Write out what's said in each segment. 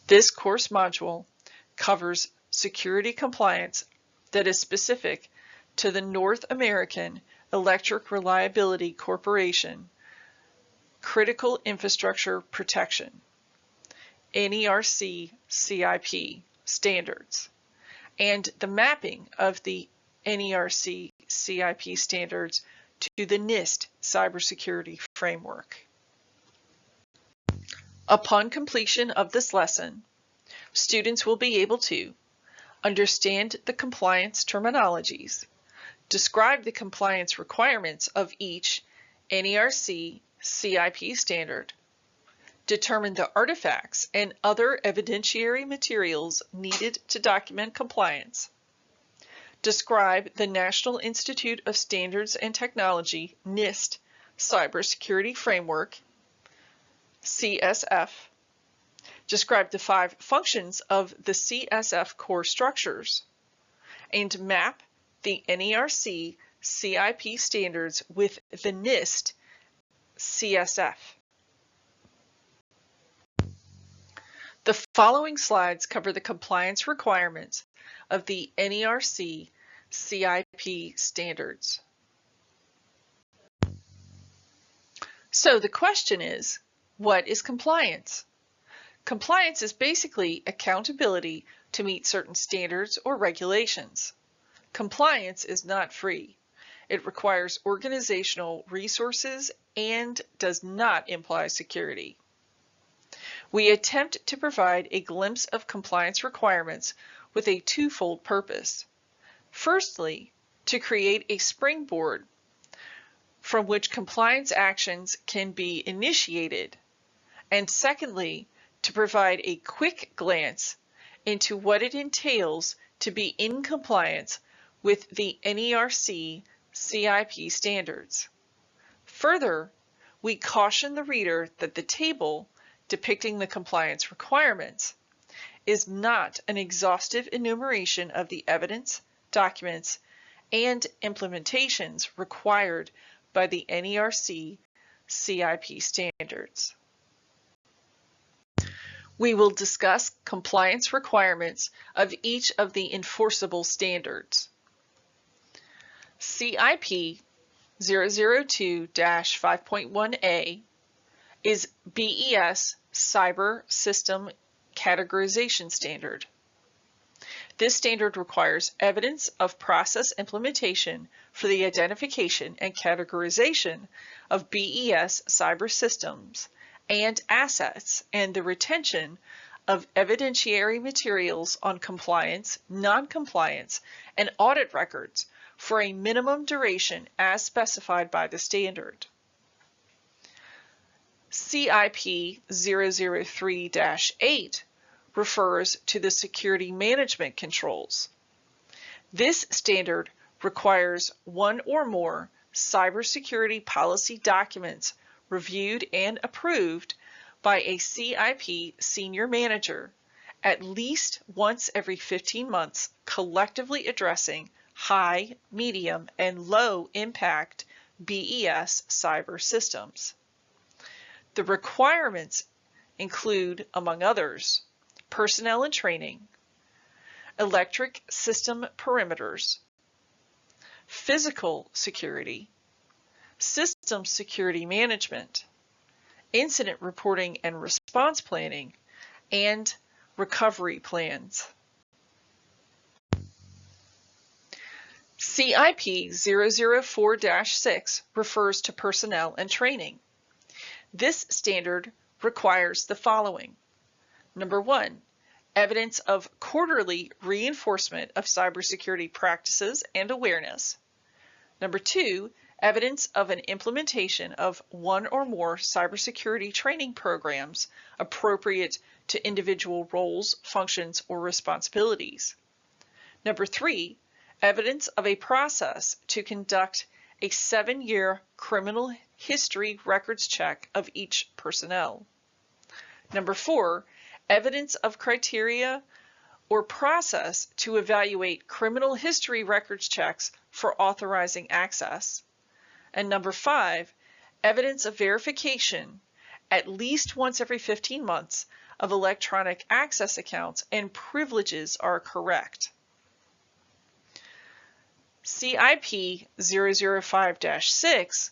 This course module covers security compliance that is specific to the North American Electric Reliability Corporation Critical Infrastructure Protection NERC CIP standards and the mapping of the NERC CIP standards to the NIST cybersecurity framework. Upon completion of this lesson, students will be able to understand the compliance terminologies, describe the compliance requirements of each NERC CIP standard, determine the artifacts and other evidentiary materials needed to document compliance, describe the National Institute of Standards and Technology NIST Cybersecurity Framework, CSF, describe the 5 functions of the CSF core structures, and map the NERC CIP standards with the NIST CSF. The following slides cover the compliance requirements of the NERC CIP standards. So the question is, what is compliance? Compliance is basically accountability to meet certain standards or regulations. Compliance is not free. It requires organizational resources and does not imply security. We attempt to provide a glimpse of compliance requirements with a twofold purpose. Firstly, to create a springboard from which compliance actions can be initiated, and secondly, to provide a quick glance into what it entails to be in compliance with the NERC CIP standards. Further, we caution the reader that the table depicting the compliance requirements is not an exhaustive enumeration of the evidence, documents, and implementations required by the NERC CIP standards. We will discuss compliance requirements of each of the enforceable standards. CIP 002-5.1a is BES Cyber System Categorization Standard. This standard requires evidence of process implementation for the identification and categorization of BES cyber systems and assets and the retention of evidentiary materials on compliance, non-compliance, and audit records for a minimum duration as specified by the standard. CIP 003-8 refers to the security management controls. This standard requires one or more cybersecurity policy documents reviewed and approved by a CIP senior manager at least once every 15 months, collectively addressing high, medium, and low impact BES cyber systems. The requirements include, among others, personnel and training, electric system perimeters, physical security, system security management, incident reporting and response planning, and recovery plans. CIP 004-6 refers to personnel and training. This standard requires the following. Number 1, evidence of quarterly reinforcement of cybersecurity practices and awareness. Number 2, evidence of an implementation of one or more cybersecurity training programs appropriate to individual roles, functions, or responsibilities. Number 3, evidence of a process to conduct a 7-year criminal history records check of each personnel. Number 4, evidence of criteria or process to evaluate criminal history records checks for authorizing access. And number 5, evidence of verification at least once every 15 months of electronic access accounts and privileges are correct. CIP 005-6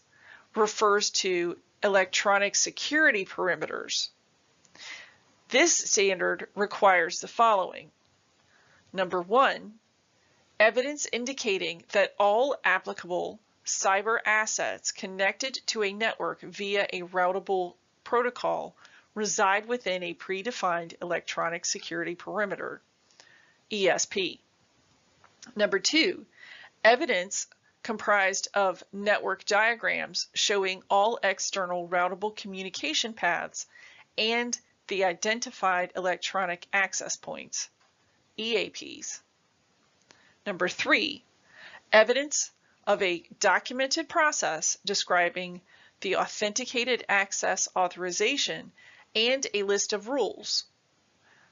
refers to electronic security perimeters. This standard requires the following. Number 1, evidence indicating that all applicable cyber assets connected to a network via a routable protocol reside within a predefined electronic security perimeter, ESP. Number 2, evidence comprised of network diagrams showing all external routable communication paths and the identified electronic access points, EAPs. Number 3, evidence of a documented process describing the authenticated access authorization and a list of rules,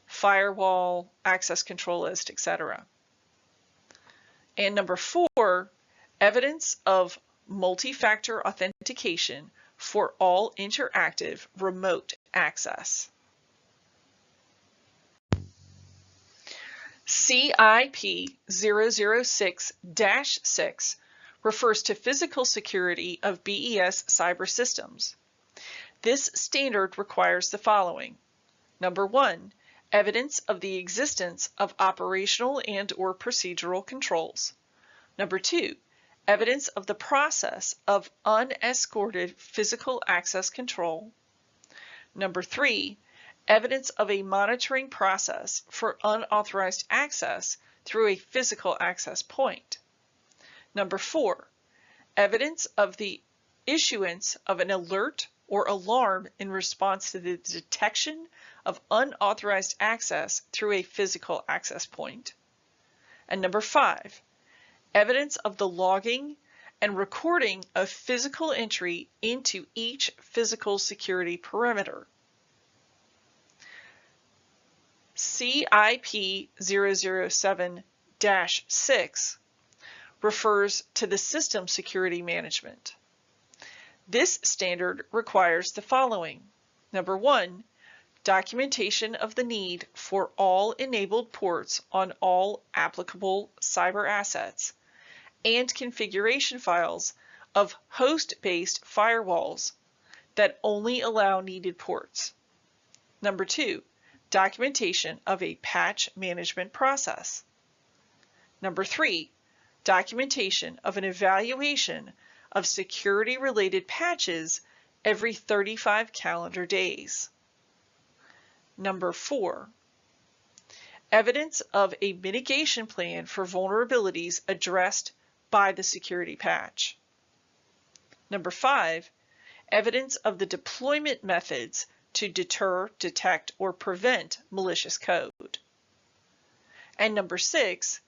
firewall, access control list, etc. And number 4, evidence of multi-factor authentication for all interactive remote access. CIP 006-6 refers to physical security of BES cyber systems. This standard requires the following. Number 1, evidence of the existence of operational and/or procedural controls. Number 2, evidence of the process of unescorted physical access control. Number 3, evidence of a monitoring process for unauthorized access through a physical access point. Number 4, evidence of the issuance of an alert or alarm in response to the detection of unauthorized access through a physical access point. And number 5, evidence of the logging and recording of physical entry into each physical security perimeter. CIP 007-6 refers to the system security management. This standard requires the following. Number 1, documentation of the need for all enabled ports on all applicable cyber assets and configuration files of host-based firewalls that only allow needed ports. Number 2, documentation of a patch management process. Number 3, documentation of an evaluation of security-related patches every 35 calendar days. Number 4, evidence of a mitigation plan for vulnerabilities addressed by the security patch. Number 5, evidence of the deployment methods to deter, detect, or prevent malicious code. And number 6,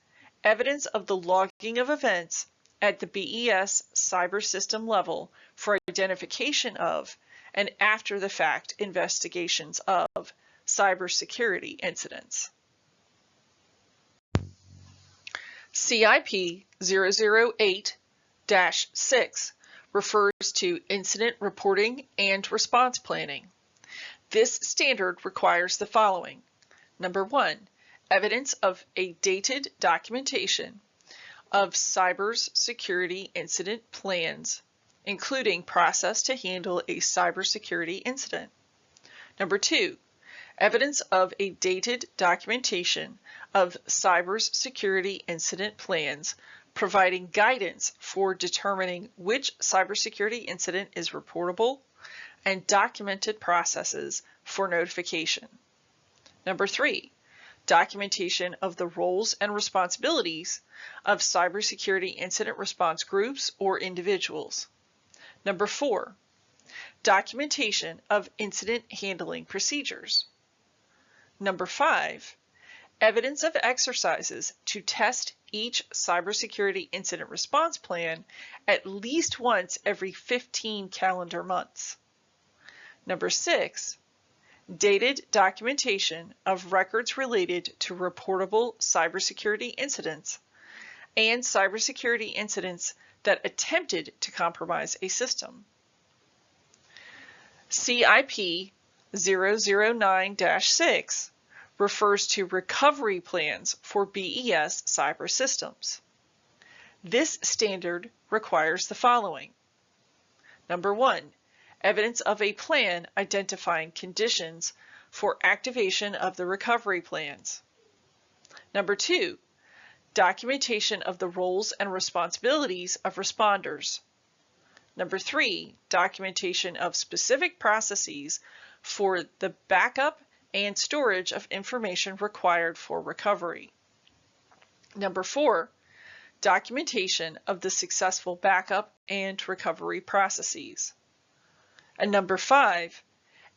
evidence of the logging of events at the BES cyber system level for identification of and after the fact investigations of cybersecurity incidents. CIP 008-6 refers to incident reporting and response planning. This standard requires the following. Number 1, evidence of a dated documentation of cybersecurity incident plans, including process to handle a cybersecurity incident. Number 2, evidence of a dated documentation of cybersecurity incident plans providing guidance for determining which cybersecurity incident is reportable and documented processes for notification. Number 3, documentation of the roles and responsibilities of cybersecurity incident response groups or individuals. Number 4, documentation of incident handling procedures. Number 5, evidence of exercises to test each cybersecurity incident response plan at least once every 15 calendar months. Number 6, dated documentation of records related to reportable cybersecurity incidents and cybersecurity incidents that attempted to compromise a system. CIP C-IP-009-6 refers to recovery plans for BES cyber systems. This standard requires the following. Number 1, evidence of a plan identifying conditions for activation of the recovery plans. Number 2, documentation of the roles and responsibilities of responders. Number 3, documentation of specific processes for the backup and storage of information required for recovery. Number 4, documentation of the successful backup and recovery processes. And number 5,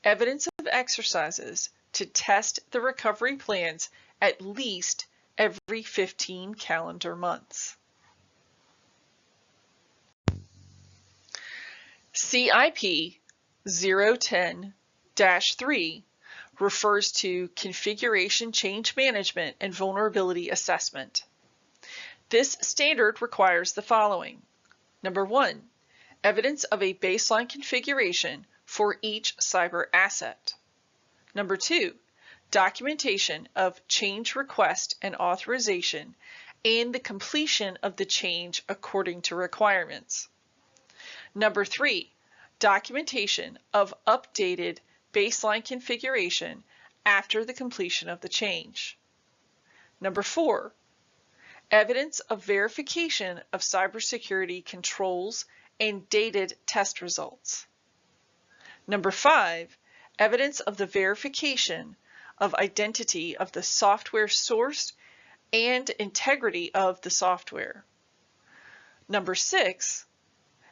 evidence of exercises to test the recovery plans at least every 15 calendar months. CIP 010-3 refers to configuration change management and vulnerability assessment. This standard requires the following. Number 1, evidence of a baseline configuration for each cyber asset. Number 2, documentation of change request and authorization and the completion of the change according to requirements. Number 3, documentation of updated baseline configuration after the completion of the change. Number 4, evidence of verification of cybersecurity controls and dated test results. Number 5, evidence of the verification of identity of the software source and integrity of the software. Number 6,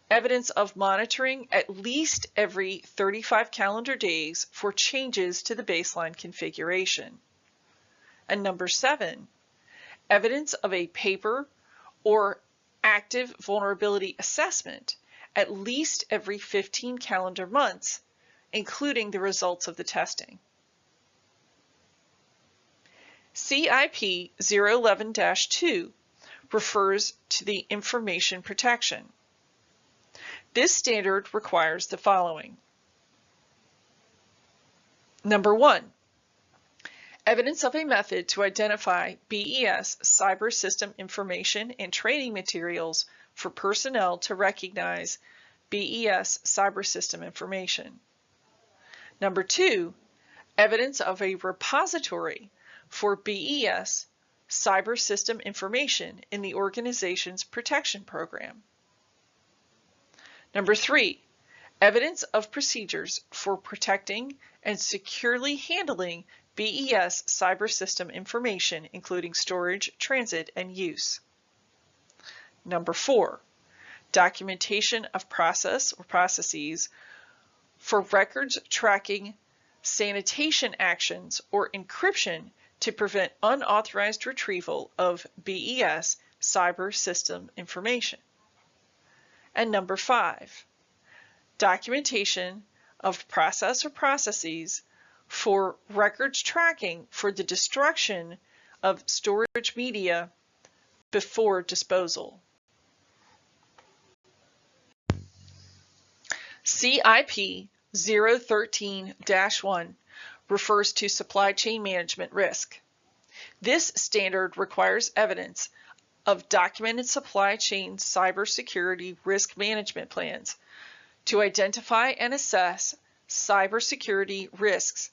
evidence of monitoring at least every 35 calendar days for changes to the baseline configuration. And number 7, evidence of a paper or active vulnerability assessment at least every 15 calendar months, including the results of the testing. CIP 011-2 refers to the information protection. This standard requires the following. Number 1, evidence of a method to identify BES cyber system information and training materials for personnel to recognize BES cyber system information. Number 2, evidence of a repository for BES cyber system information in the organization's protection program. Number 3, evidence of procedures for protecting and securely handling BES cyber system information, including storage, transit, and use. Number 4, documentation of process or processes for records tracking, sanitation actions, or encryption to prevent unauthorized retrieval of BES cyber system information. And number 5, documentation of process or processes for records tracking for the destruction of storage media before disposal. CIP 013-1 refers to supply chain management risk. This standard requires evidence of documented supply chain cybersecurity risk management plans to identify and assess cybersecurity risks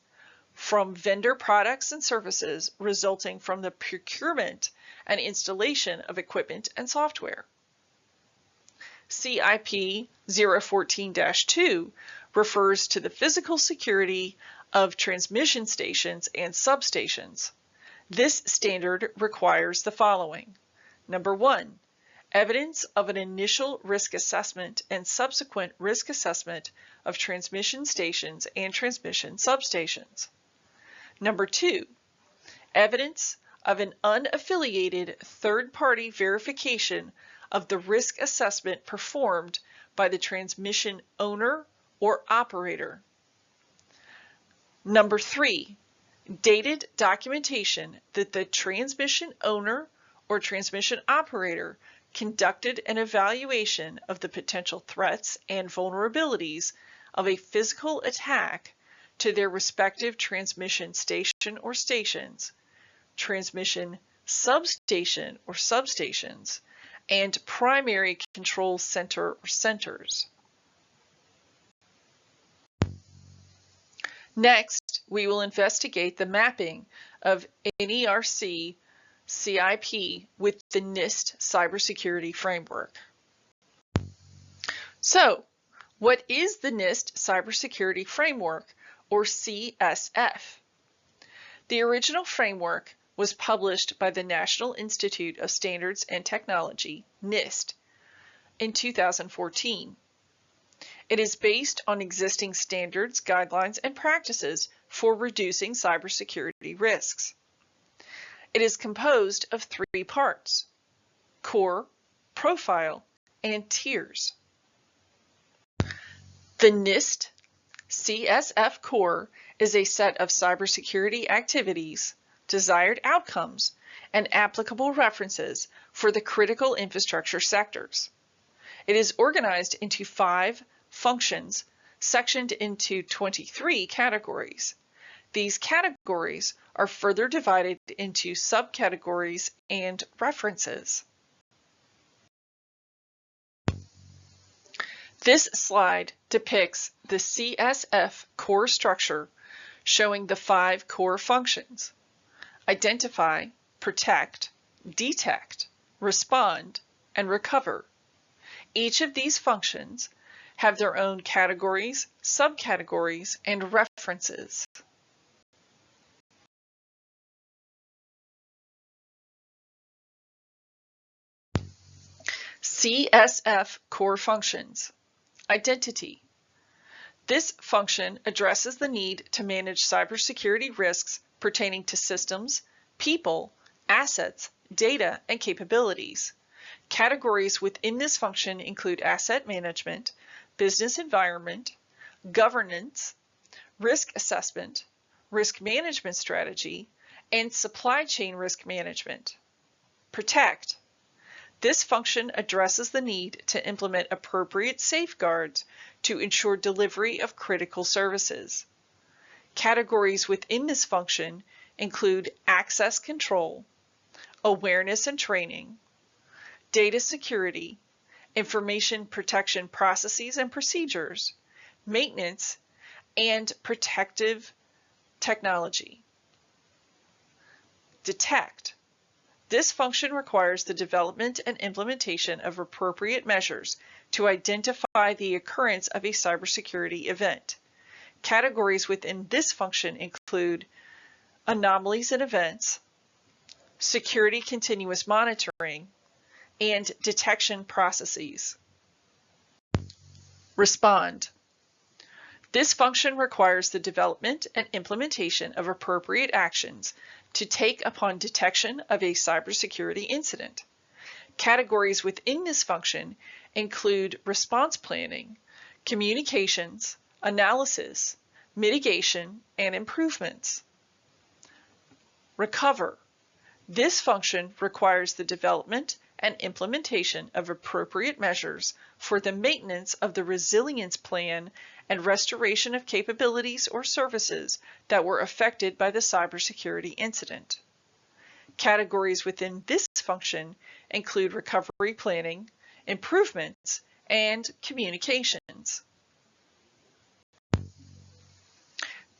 from vendor products and services resulting from the procurement and installation of equipment and software. CIP 014-2 refers to the physical security of transmission stations and substations. This standard requires the following. Number 1, evidence of an initial risk assessment and subsequent risk assessment of transmission stations and transmission substations. Number 2, evidence of an unaffiliated third-party verification of the risk assessment performed by the transmission owner or operator. Number 3, dated documentation that the transmission owner or transmission operator conducted an evaluation of the potential threats and vulnerabilities of a physical attack to their respective transmission station or stations, transmission substation or substations, and primary control center or centers. Next, we will investigate the mapping of NERC CIP with the NIST cybersecurity framework. So, what is the NIST cybersecurity framework, or CSF? The original framework was published by the National Institute of Standards and Technology, NIST, in 2014. It is based on existing standards, guidelines, and practices for reducing cybersecurity risks. It is composed of 3 parts: core, profile, and tiers. The NIST CSF core is a set of cybersecurity activities, desired outcomes, and applicable references for the critical infrastructure sectors. It is organized into 5 functions, sectioned into 23 categories. These categories are further divided into subcategories and references. This slide depicts the CSF core structure, showing the 5 core functions: identify, protect, detect, respond, and recover. Each of these functions have their own categories, subcategories, and references. CSF core functions. Identity. This function addresses the need to manage cybersecurity risks pertaining to systems, people, assets, data, and capabilities. Categories within this function include asset management, business environment, governance, risk assessment, risk management strategy, and supply chain risk management. Protect. This function addresses the need to implement appropriate safeguards to ensure delivery of critical services. Categories within this function include access control, awareness and training, data security, information protection processes and procedures, maintenance, and protective technology. Detect. This function requires the development and implementation of appropriate measures to identify the occurrence of a cybersecurity event. Categories within this function include anomalies in events, security continuous monitoring, and detection processes. Respond. This function requires the development and implementation of appropriate actions to take upon detection of a cybersecurity incident. Categories within this function include response planning, communications, analysis, mitigation, and improvements. Recover. This function requires the development and implementation of appropriate measures for the maintenance of the resilience plan and restoration of capabilities or services that were affected by the cybersecurity incident. Categories within this function include recovery planning, improvements, and communications.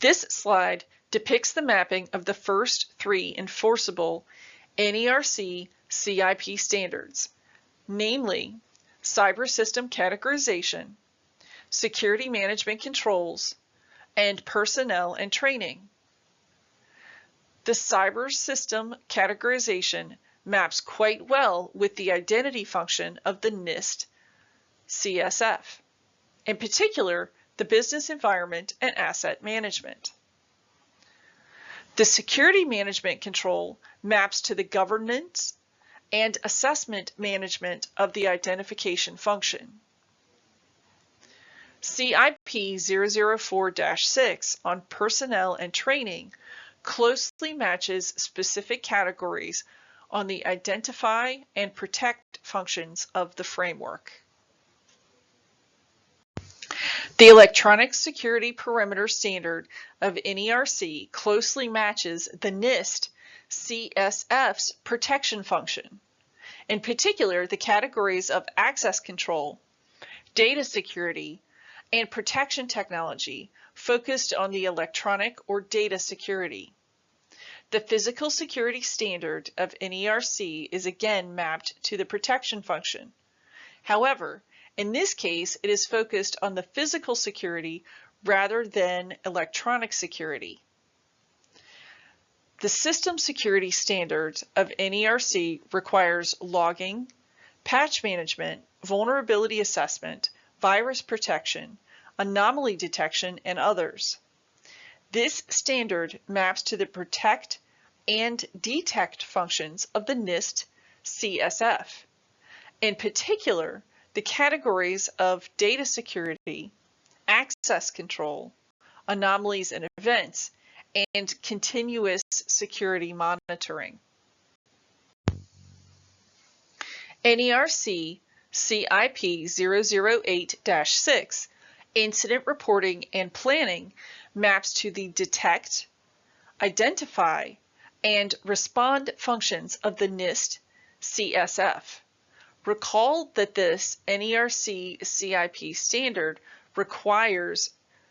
This slide depicts the mapping of the first 3 enforceable NERC CIP standards, namely Cyber System Categorization, Security Management Controls, and Personnel and Training. The Cyber System Categorization maps quite well with the identity function of the NIST CSF, in particular the business environment and asset management. The Security Management Control maps to the governance and assessment management of the identification function. CIP 004-6 on personnel and training closely matches specific categories on the identify and protect functions of the framework. The Electronic Security Perimeter Standard of NERC closely matches the NIST CSF's protection function. In particular, the categories of access control, data security, and protection technology focused on the electronic or data security. The Physical Security Standard of NERC is again mapped to the protection function. However, in this case, it is focused on the physical security rather than electronic security. The System Security Standard of NERC requires logging, patch management, vulnerability assessment, virus protection, anomaly detection, and others. This standard maps to the protect and detect functions of the NIST CSF. In particular, the categories of data security, access control, anomalies and events, and continuous security monitoring. NERC CIP 008-6 Incident Reporting and Planning maps to the detect, identify, and respond functions of the NIST CSF. Recall that this NERC CIP standard requires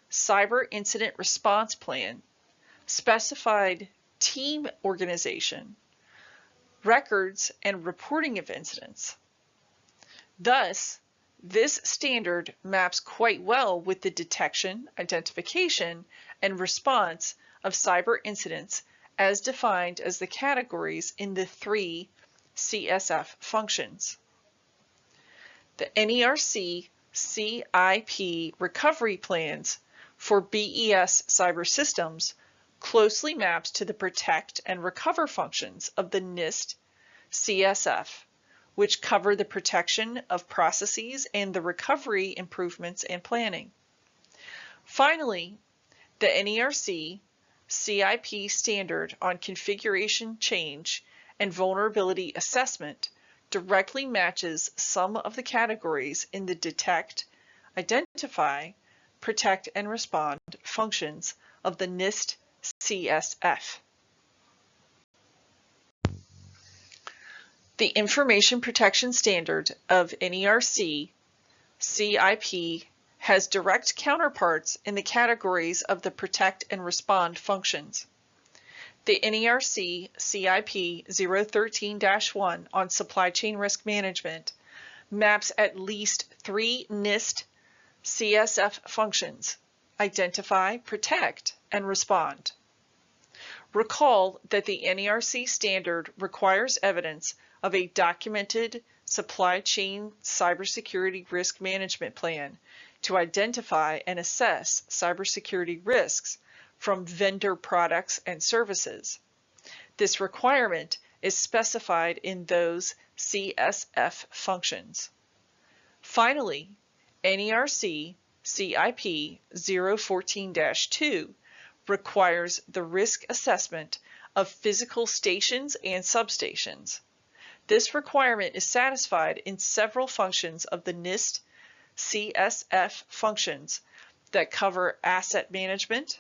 cyber incident response plan, specified team organization, records, and reporting of incidents. Thus, this standard maps quite well with the detection, identification, and response of cyber incidents as defined as the categories in the 3 CSF functions. The NERC CIP recovery plans for BES cyber systems closely maps to the protect and recover functions of the NIST CSF, which cover the protection of processes and the recovery improvements and planning. Finally, the NERC CIP standard on configuration change and vulnerability assessment directly matches some of the categories in the detect, identify, protect, and respond functions of the NIST CSF. The Information Protection Standard of NERC CIP has direct counterparts in the categories of the protect and respond functions. The NERC CIP 013-1 on supply chain risk management maps at least 3 NIST CSF functions: identify, protect, and respond. Recall that the NERC standard requires evidence of a documented supply chain cybersecurity risk management plan to identify and assess cybersecurity risks from vendor products and services. This requirement is specified in those CSF functions. Finally, NERC CIP 014-2 requires the risk assessment of physical stations and substations. This requirement is satisfied in several functions of the NIST CSF functions that cover asset management,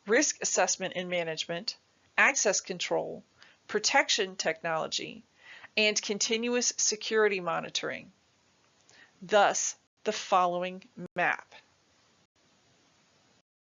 risk assessment and management, access control, protection technology, and continuous security monitoring. Thus, the following map.